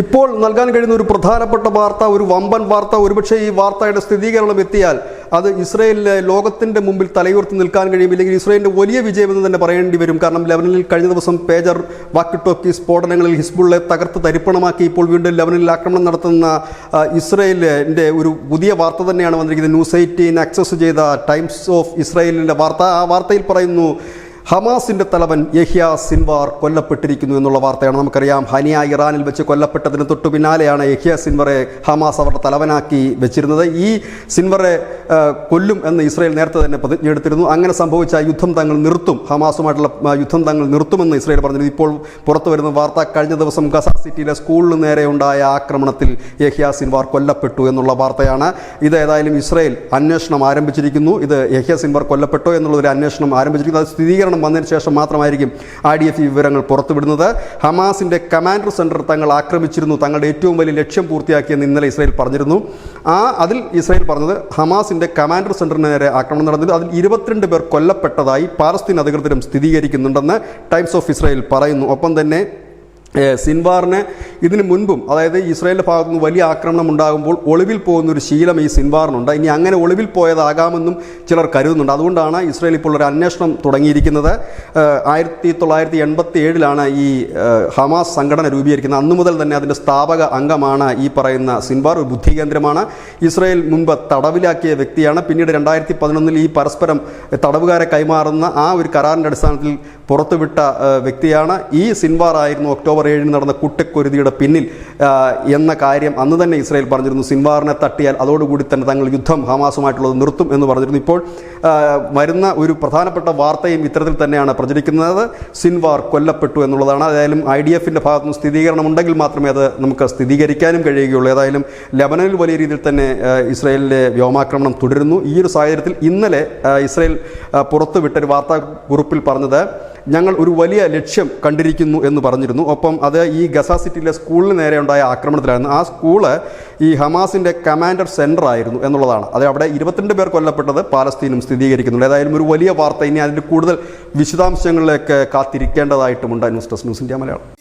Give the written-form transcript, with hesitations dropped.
ഇപ്പോൾ നൽകാൻ കഴിയുന്ന ഒരു പ്രധാനപ്പെട്ട വാർത്ത, ഒരു വമ്പൻ വാർത്ത, ഒരുപക്ഷെ ഈ വാർത്തയുടെ സ്ഥിരീകരണം എത്തിയാൽ അത് ഇസ്രയേലിലെ ലോകത്തിൻ്റെ മുമ്പിൽ തലയുയർത്തി നിൽക്കാൻ കഴിയും, ഇല്ലെങ്കിൽ ഇസ്രയേലിൻ്റെ വലിയ വിജയമെന്ന് തന്നെ പറയേണ്ടി വരും. കാരണം ലെബനനിൽ കഴിഞ്ഞ ദിവസം പേജർ വാക്കി ടോക്കി സ്ഫോടനങ്ങളിൽ ഹിസ്ബുള്ളയെ തകർത്ത് തരിപ്പണമാക്കി ഇപ്പോൾ വീണ്ടും ലെബനനിൽ ആക്രമണം നടത്തുന്ന ഇസ്രയേലിൻ്റെ ഒരു പുതിയ വാർത്ത തന്നെയാണ് വന്നിരിക്കുന്നത്. ന്യൂസ് 18 ആക്സസ് ചെയ്ത ടൈംസ് ഓഫ് ഇസ്രയേലിൻ്റെ വാർത്ത. ആ വാർത്തയിൽ പറയുന്നു, ഹമാസിൻ്റെ തലവൻ യഹ്യ സിൻവാർ കൊല്ലപ്പെട്ടിരിക്കുന്നു എന്നുള്ള വാർത്തയാണ്. നമുക്കറിയാം, ഹനിയ ഇറാനിൽ വെച്ച് കൊല്ലപ്പെട്ടതിന് തൊട്ടു പിന്നാലെയാണ് യഹ്യ സിൻവറെ ഹമാസ് അവരുടെ തലവനാക്കി വെച്ചിരുന്നത്. ഈ സിൻവറെ കൊല്ലും എന്ന് ഇസ്രയേൽ നേരത്തെ തന്നെ പ്രതിജ്ഞ എടുത്തിരുന്നു. അങ്ങനെ സംഭവിച്ച യുദ്ധം തങ്ങൾ നിർത്തും, ഹമാസുമായിട്ടുള്ള യുദ്ധം തങ്ങൾ നിർത്തുമെന്ന് ഇസ്രയേൽ പറഞ്ഞിരുന്നു. ഇപ്പോൾ പുറത്തു വരുന്ന വാർത്ത, കഴിഞ്ഞ ദിവസം ഗസ സിറ്റിയിലെ സ്കൂളിന് നേരെ ഉണ്ടായ ആക്രമണത്തിൽ യഹ്യ സിൻവാർ കൊല്ലപ്പെട്ടു എന്നുള്ള വാർത്തയാണ്. ഇത് ഏതായാലും ഇസ്രയേൽ അന്വേഷണം ആരംഭിച്ചിരിക്കുന്നു. ഇത് യഹ്യ സിൻവാർ കൊല്ലപ്പെട്ടോ എന്നുള്ളൊരു അന്വേഷണം ആരംഭിച്ചിരിക്കുന്നു. അത് സ്ഥിരീകരണം വന്നതിന് ശേഷം മാത്രമായിരിക്കും IDF ഈ വിവരങ്ങൾ പുറത്തുവിടുന്നത്. ഹമാസിന്റെ കമാൻഡർ സെന്റർ തങ്ങൾ ആക്രമിച്ചിരുന്നു, തങ്ങളുടെ ഏറ്റവും വലിയ ലക്ഷ്യം പൂർത്തിയാക്കിയെന്ന് ഇന്നലെ ഇസ്രയേൽ പറഞ്ഞിരുന്നു. അതിൽ ഇസ്രയേൽ പറഞ്ഞത് ഹമാസിന്റെ കമാൻഡർ സെന്ററിന് നേരെ ആക്രമണം നടന്നിട്ട് അതിൽ 22 പേർ കൊല്ലപ്പെട്ടതായി പാലസ്തീൻ അധികൃതരും സ്ഥിരീകരിക്കുന്നുണ്ടെന്ന് ടൈംസ് ഓഫ് ഇസ്രയേൽ പറയുന്നു. ഒപ്പം തന്നെ സിൻവാറിന് ഇതിന് മുൻപും, അതായത് ഇസ്രായേലിൻ്റെ ഭാഗത്തു നിന്ന് വലിയ ആക്രമണം ഉണ്ടാകുമ്പോൾ ഒളിവിൽ പോകുന്നൊരു ശീലം ഈ സിൻവാറിനുണ്ട്. ഇനി അങ്ങനെ ഒളിവിൽ പോയതാകാമെന്നും ചിലർ കരുതുന്നുണ്ട്. അതുകൊണ്ടാണ് ഇസ്രായേൽ ഇപ്പോൾ ഒരു അന്വേഷണം തുടങ്ങിയിരിക്കുന്നത്. 1987 ഈ ഹമാസ് സംഘടന രൂപീകരിക്കുന്നത്. അന്നു മുതൽ തന്നെ അതിൻ്റെ സ്ഥാപക അംഗമാണ് ഈ പറയുന്ന സിൻവാർ. ഒരു ബുദ്ധികേന്ദ്രമാണ്. ഇസ്രായേൽ മുൻപ് തടവിലാക്കിയ വ്യക്തിയാണ്. പിന്നീട് 2011 ഈ പരസ്പരം തടവുകാരെ കൈമാറുന്ന ആ ഒരു കരാറിൻ്റെ അടിസ്ഥാനത്തിൽ പുറത്തുവിട്ട വ്യക്തിയാണ്. ഈ സിൻവാർ ആയിരുന്നു ഒക്ടോബർ 7 നടന്ന കുറ്റക്കൊരുതിയുടെ പിന്നിൽ എന്ന കാര്യം അന്ന് തന്നെ ഇസ്രായേൽ പറഞ്ഞിരുന്നു. സിൻവാറിനെ തട്ടിയാൽ അതോടുകൂടി തന്നെ തങ്ങൾ യുദ്ധം ഹമാസുമായിട്ടുള്ളത് നിർത്തും എന്ന് പറഞ്ഞിരുന്നു. ഇപ്പോൾ വരുന്ന ഒരു പ്രധാനപ്പെട്ട വാർത്തയും ഇത്തരത്തിൽ തന്നെയാണ് പ്രചരിക്കുന്നത്. സിൻവാർ കൊല്ലപ്പെട്ടു എന്നുള്ളതാണ്. ഏതായാലും IDFൻ്റെ ഭാഗത്തുനിന്ന് സ്ഥിരീകരണം ഉണ്ടെങ്കിൽ മാത്രമേ അത് നമുക്ക് സ്ഥിരീകരിക്കാനും കഴിയുകയുള്ളൂ. ഏതായാലും ലെബനനിൽ വലിയ രീതിയിൽ തന്നെ ഇസ്രായേലിലെ വ്യോമാക്രമണം തുടരുന്നു. ഈ ഒരു സാഹചര്യത്തിൽ ഇന്നലെ ഇസ്രായേൽ പുറത്തുവിട്ടൊരു വാർത്താ കുറിപ്പിൽ പറഞ്ഞത്, ഞങ്ങൾ ഒരു വലിയ ലക്ഷ്യം കണ്ടിരിക്കുന്നു എന്ന് പറഞ്ഞിരുന്നു. ഒപ്പം അത് ഈ ഗസ സിറ്റിയിലെ സ്കൂളിന് നേരെ ഉണ്ടായ ആക്രമണത്തിലായിരുന്നു. ആ സ്കൂള് ഈ ഹമാസിൻ്റെ കമാൻഡർ സെൻറ്റർ ആയിരുന്നു എന്നുള്ളതാണ്. അത് അവിടെ 22 പേർ കൊല്ലപ്പെട്ടത് പാലസ്തീനും സ്ഥിരീകരിക്കുന്നുണ്ട്. ഏതായാലും ഒരു വലിയ വാർത്ത. ഇനി അതിൻ്റെ കൂടുതൽ വിശദാംശങ്ങളിലേക്ക് കാത്തിരിക്കേണ്ടതായിട്ടുമുണ്ട്. News desk news India Malayalam.